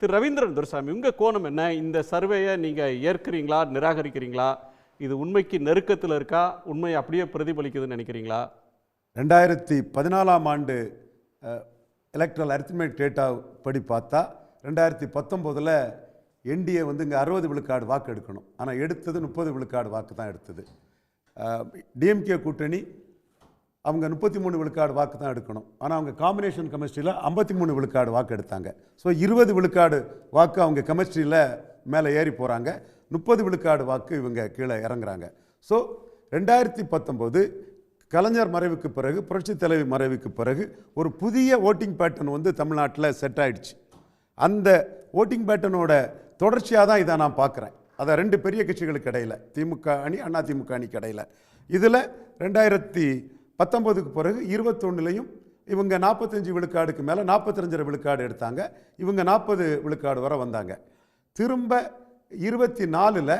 திரு ரவீந்திரன் துரைசாமி, உங்கள் கோணம் என்ன? இந்த சர்வேயை நீங்கள் ஏற்கிறீங்களா, நிராகரிக்கிறீங்களா? இது உண்மைக்கு நெருக்கத்தில் இருக்கா, உண்மை அப்படியே பிரதிபலிக்குதுன்னு நினைக்கிறீங்களா? 2014ஆம் ஆண்டு எலக்ட்ரல் அரித்மெட்டிக் டேட்டா படி பார்த்தா 2019 என்டிஏ வந்து இங்கே 60 விழுக்காடு வாக்கு எடுக்கணும். ஆனால் எடுத்தது 30 விழுக்காடு வாக்கு தான் எடுத்தது. டிஎம்கே கூட்டணி அவங்க 33 விழுக்காடு வாக்கு தான் எடுக்கணும். ஆனால் அவங்க காம்பினேஷன் கெமிஸ்ட்ரியில் 53 விழுக்காடு வாக்கு எடுத்தாங்க. ஸோ 20 விழுக்காடு வாக்கு அவங்க கெமிஸ்ட்ரியில் மேலே ஏறி போகிறாங்க, 30 விழுக்காடு வாக்கு இவங்க கீழே இறங்குறாங்க. ஸோ 2019 கலைஞர் மறைவுக்கு பிறகு, புரட்சி தலைவி மறைவுக்கு பிறகு ஒரு புதிய ஓட்டிங் பேட்டர்ன் வந்து தமிழ்நாட்டில் செட் ஆயிடுச்சு. அந்த ஓட்டிங் பேட்டர்னோட தொடர்ச்சியாக தான் இதை நான் பார்க்குறேன். அதை ரெண்டு பெரிய கட்சிகளுக்கு இடையில், திமுக அணி அதிமுக அணிக்கு இடையில். இதில் 2019க்கு பிறகு 21லையும் இவங்க 45 விழுக்காடுக்கு மேலே 42 விழுக்காடு எடுத்தாங்க. இவங்க 40 விழுக்காடு வரை வந்தாங்க. திரும்ப 24ல்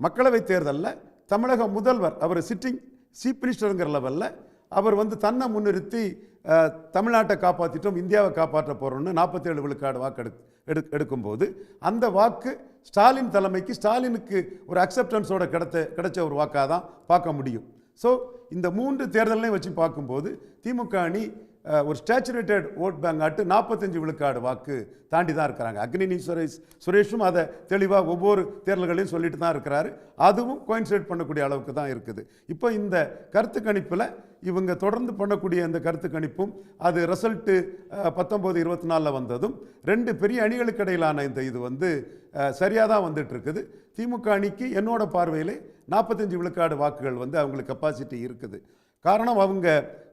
மக்களவைத் தேர்தலில் தமிழக முதல்வர் அவர் சிட்டிங் சீஃப் மினிஸ்டருங்கிற லெவலில் அவர் வந்து தன்னை முன்னிறுத்தி தமிழ்நாட்டை காப்பாற்றிட்டோம், இந்தியாவை காப்பாற்ற போகிறோம்னு 47 விழுக்காடு வாக்கு எடுக்கும்போது அந்த வாக்கு ஸ்டாலின் தலைமைக்கு, ஸ்டாலினுக்கு ஒரு அக்செப்டன்ஸோட கிடைச்ச ஒரு வாக்காக தான் பார்க்க முடியும். ஸோ இந்த 3 தேர்தலையும் வச்சு பார்க்கும்போது திமுக அணி ஒரு ஸ்டேச்சுரேட்டட் ஓட் பேங்க் ஆட்டு 45 விழுக்காடு வாக்கு தாண்டி தான் இருக்கிறாங்க. அக்னினி சுரேஷும் அதை தெளிவாக ஒவ்வொரு தேர்தல்களையும் சொல்லிட்டு தான் இருக்கிறாரு. அதுவும் கோயின்சைட் பண்ணக்கூடிய அளவுக்கு தான் இருக்குது. இப்போ இந்த கருத்து கணிப்பில் இவங்க தொடர்ந்து பண்ணக்கூடிய இந்த கருத்து கணிப்பும் அது ரிசல்ட்டு 19-24 வந்ததும் ரெண்டு பெரிய அணிகளுக்கு இடையிலான இந்த இது வந்து சரியாக தான் வந்துட்டு இருக்குது. திமுக அணிக்கு என்னோட பார்வையிலே 45 விழுக்காடு வாக்குகள் வந்து அவங்களுக்கு கெப்பாசிட்டி இருக்குது. காரணம், அவங்க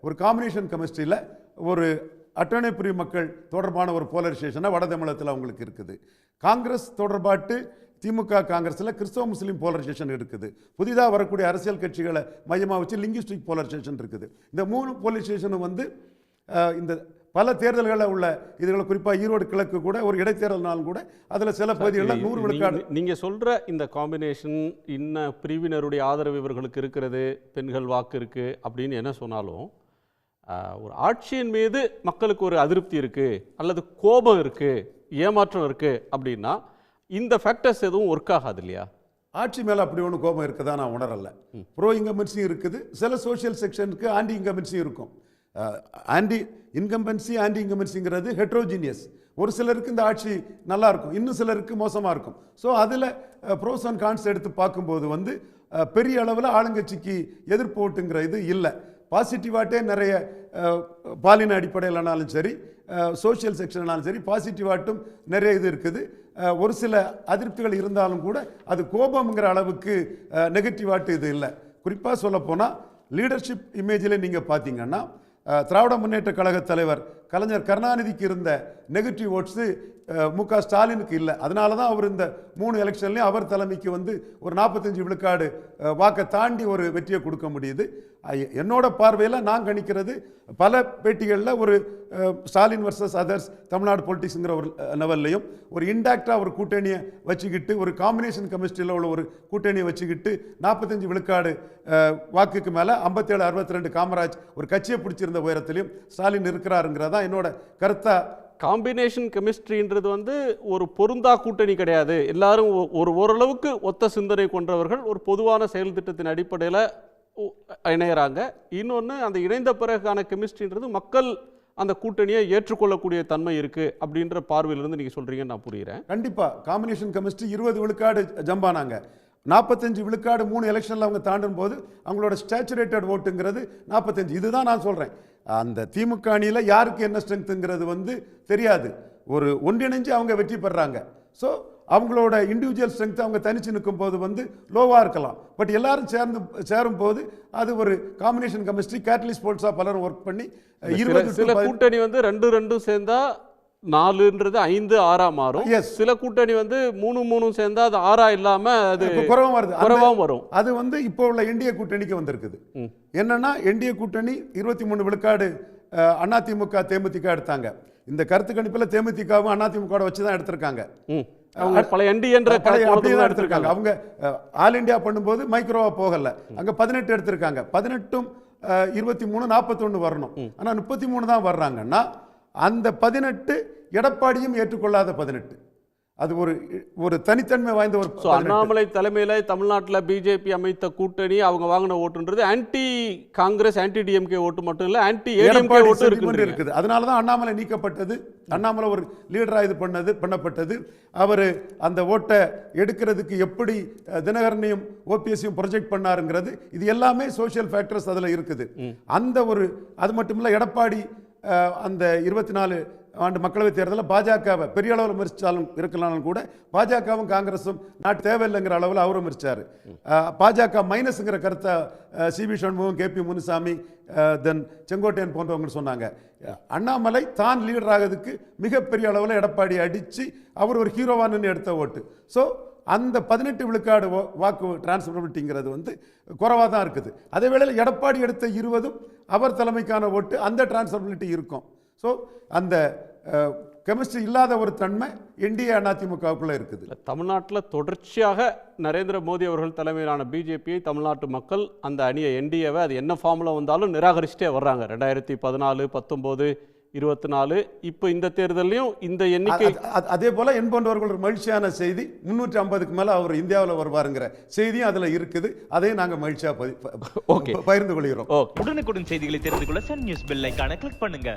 ஒரு காம்பினேஷன் கெமிஸ்ட்ரியில் ஒரு அட்டர்னரி பிரிவு மக்கள் தொடர்பான ஒரு போலரைசேஷனாக வட தமிழகத்தில் அவங்களுக்கு இருக்குது. காங்கிரஸ் தொடர்பாட்டு திமுக காங்கிரஸில் கிறிஸ்தவ முஸ்லீம் போலரைசேஷன் இருக்குது. புதிதாக வரக்கூடிய அரசியல் கட்சிகளை மையமாக வச்சு லிங்குவிஸ்டிக் போலரைசேஷன் இருக்குது. இந்த 3 போலரைசேஷனும் வந்து இந்த பல தேர்தல்களில் உள்ள இதுகளை, குறிப்பாக ஈரோடு கிழக்கு கூட ஒரு இடைத்தேர்தல்னாலும் கூட அதில் சில பகுதிகளில் 100 விழுக்காடு. நீங்கள் சொல்கிற இந்த காம்பினேஷன் இன்ன பிரிவினருடைய ஆதரவு இவர்களுக்கு இருக்கிறது, பெண்கள் வாக்கு இருக்குது அப்படின்னு என்ன சொன்னாலும், ஒரு ஆட்சியின் மீது மக்களுக்கு ஒரு அதிருப்தி இருக்குது அல்லது கோபம் இருக்குது, ஏமாற்றம் இருக்குது அப்படின்னா இந்த ஃபேக்டர்ஸ் எதுவும் ஒர்க் ஆகாது இல்லையா? ஆட்சி மேலே அப்படி ஒன்று கோபம் இருக்குதா நான் உணரலை. ப்ரோ இன்கம்பன்சியும் இருக்குது, சில சோஷியல் செக்ஷனுக்கு ஆன்டி இன்கம்பன்சியும் இருக்கும். ஆன்டி இன்கம்பன்சி ஆன்டி இன்கம்பன்சிங்கிறது ஹெட்ரோஜீனியஸ். ஒரு சிலருக்கு இந்த ஆட்சி நல்லா இருக்கும், இன்னும் சிலருக்கு மோசமாக இருக்கும். ஸோ அதில் ப்ரோஸ் அண்ட் கான்ஸ் எடுத்து பார்க்கும்போது வந்து பெரிய அளவில் ஆளுங்கட்சிக்கு எதிர்ப்பு ஓட்டுங்கிற இது இல்லை. பாசிட்டிவாட்டே நிறைய பாலின அடிப்படையிலனாலும் சரி, சோஷியல் செக்ஷனாலும் சரி, பாசிட்டிவாட்டும் நிறைய இது இருக்குது. ஒரு சில அதிருப்திகள் இருந்தாலும் கூட அது கோபம்ங்கிற அளவுக்கு நெகட்டிவாட்டு இது இல்லை. குறிப்பாக சொல்லப்போனால் லீடர்ஷிப் இமேஜில் நீங்கள் பார்த்தீங்கன்னா திராவிட முன்னேற்ற கழக தலைவர் கலைஞர் கருணாநிதிக்கு இருந்த நெகட்டிவ் ஓட்ஸு முக ஸ்டாலினுக்கு இல்லை. அதனால தான் அவர் இந்த 3 எலெக்ஷன்லையும் அவர் தலைமைக்கு வந்து ஒரு 45 விழுக்காடு வாக்கை தாண்டி ஒரு வெற்றியை கொடுக்க முடியுது. என்னோட பார்வையில் நான் கணிக்கிறது, பல பேட்டிகளில் ஒரு ஸ்டாலின் வர்சஸ் அதர்ஸ் தமிழ்நாடு பொலிட்டிக்ஸுங்கிற ஒரு லெவல்லையும் ஒரு இன்டாக்டாக ஒரு கூட்டணியை வச்சுக்கிட்டு, ஒரு காம்பினேஷன் கெமிஸ்ட்ரியில் உள்ள ஒரு கூட்டணியை வச்சுக்கிட்டு 45 விழுக்காடு வாக்குக்கு மேலே 57-62 காமராஜ் ஒரு கட்சியை பிடிச்சிருந்த உயரத்திலையும் ஸ்டாலின் இருக்கிறாருங்கிறதா என்னோட கருத்தா. காம்பினேஷன் கெமிஸ்ட்ரின்றது வந்து ஒரு பொருந்தா கூட்டணி கிடையாது. எல்லாரும் ஓரளவுக்கு ஒத்த சிந்தனை கொண்டவர்கள் ஒரு பொதுவான செயல் திட்டத்தின் அடிப்படையில் இணையறாங்க. இன்னொன்று, அந்த இணைந்த பிறகான கெமிஸ்ட்ரின்றது மக்கள் அந்த கூட்டணியை ஏற்றுக்கொள்ளக்கூடிய தன்மை இருக்குது அப்படின்ற பார்வையிலிருந்து நீங்கள் சொல்கிறீங்கன்னு நான் புரிகிறேன். கண்டிப்பாக காம்பினேஷன் கெமிஸ்ட்ரி 20 விழுக்காடு ஜம்பானாங்க. 45 விழுக்காடு 3 எலெக்ஷனில் அவங்க தாண்டும் போது அவங்களோட ஸ்டேச்சுரேட்டட் ஓட்டுங்கிறது 45. இதுதான் நான் சொல்கிறேன். அந்த திமுக அணியில் யாருக்கு என்ன ஸ்ட்ரென்த்துங்கிறது வந்து தெரியாது. ஒரு ஒன்றிணைஞ்சு அவங்க வெற்றி பெறாங்க. ஸோ அவங்களோட இண்டிவிஜுவல் ஸ்ட்ரென்த் அவங்க தனிச்சு நிற்கும் போது வந்து லோவாக இருக்கலாம். பட் எல்லாரும் சேரும் போது அது ஒரு காம்பினேஷன் கெமிஸ்ட்ரி. கேட்டலிஸ்ட் போல்ஸாக பலரும் ஒர்க் பண்ணி 20 சில கூட்டணி வந்து 2 சேர்ந்தா 4ன்றது 5-6 மாறும். சில கூட்டணி வந்து 3 சேர்ந்தா அது 6 இல்லாம அது குறைவாகவும் வரும். அது வந்து இப்போ உள்ள என்டிஏ கூட்டணிக்கு வந்திருக்குது. என்னன்னா, என்டிஏ கூட்டணி 23 விழுக்காடு அதிமுக தேமுதிக எடுத்தாங்க. இந்த கருத்து கணிப்பில் தேமுதிகவும் அதிமுக வச்சு தான் எடுத்திருக்காங்க. பழைய எடுத்திருக்காங்க. அவங்க ஆல் இண்டியா பண்ணும்போது மைக்ரோவா போகல, அங்க 18 எடுத்திருக்காங்க. 18ம் 23 41 வரணும். ஆனா 33 தான் வர்றாங்கன்னா அந்த 18 எடப்பாடியும் ஏற்றுக்கொள்ளாத 18. அது ஒரு தனித்தன்மை வாய்ந்த ஒரு ஸோ அண்ணாமலை தலைமையில் தமிழ்நாட்டில் பிஜேபி அமைத்த கூட்டணி அவங்க வாங்கின ஓட்டுன்றது ஆன்டி காங்கிரஸ் ஆன்டி டிஎம்கே ஓட்டு மட்டும் இல்லை ஆன்டி ஏடிஎம்கே ஓட்டு இருக்குது. அதனால தான் அண்ணாமலை நீக்கப்பட்டது. அண்ணாமலை ஒரு லீடராக இது பண்ணப்பட்டது. அவர் அந்த ஓட்டை எடுக்கிறதுக்கு எப்படி தினகரனையும் ஓபிஎஸ்ஸையும் ப்ரொஜெக்ட் பண்ணாருங்கிறது இது எல்லாமே சோஷியல் ஃபேக்டர்ஸ் அதில் இருக்குது. அந்த அது மட்டும் இல்லை, எடப்பாடி அந்த 24 ஆண்டு மக்களவைத் தேர்தலில் பாஜகவை பெரிய அளவில் விமர்சித்தாலும் இருக்கலாம்னு கூட பாஜகவும் காங்கிரஸும் நாட்டு தேவையில்லைங்கிற அளவில் அவரும் விமர்சித்தார். பாஜக மைனஸ்ங்கிற கருத்தை சிவி சண்முகம், கேபி முனுசாமி, தென் செங்கோட்டையன் போன்றவங்க சொன்னாங்க. அண்ணாமலை தான் லீடர் ஆகிறதுக்கு மிகப்பெரிய அளவில் எடப்பாடி அடித்து அவர் ஒரு ஹீரோவானு எடுத்த ஓட்டு. ஸோ அந்த 18 விழுக்காடு வாக்கு டிரான்ஸ்பரபிலிட்டிங்கிறது குறைவாக தான் இருக்குது. அதே வேளையில் எடப்பாடி எடுத்த 20 அவர் தலைமைக்கான ஓட்டு, அந்த டிரான்ஸ்பரபிலிட்டி இருக்கும். ஸோ அந்த கெமிஸ்ட்ரி இல்லாத ஒரு தன்மை என்டிஏ அதிமுகவுக்குள்ள இருக்குது. தமிழ்நாட்டில் தொடர்ச்சியாக நரேந்திர மோடி அவர்கள் தலைமையிலான பிஜேபியை தமிழ்நாட்டு மக்கள் அந்த அணியை என்டிஏவை அது என்ன ஃபார்முலா வந்தாலும் நிராகரிச்சுட்டே வர்றாங்க. 2014, 19, 24 இப்போ இந்த தேர்தலையும் இந்த எண்ணிக்கை. அதே போல என்பவர்கள் ஒரு மகிழ்ச்சியான செய்தி, 350க்கு மேல அவர் இந்தியாவில் வருவாருங்கிற செய்தியும் அதுல இருக்குது. அதையும் நாங்கள் மகிழ்ச்சியா பகிர்ந்து கொள்கிறோம். உடனுக்குடன் செய்திகளை தெரிந்து கொள்ள சன் நியூஸ் பெல் ஐகானை கிளிக் பண்ணுங்க.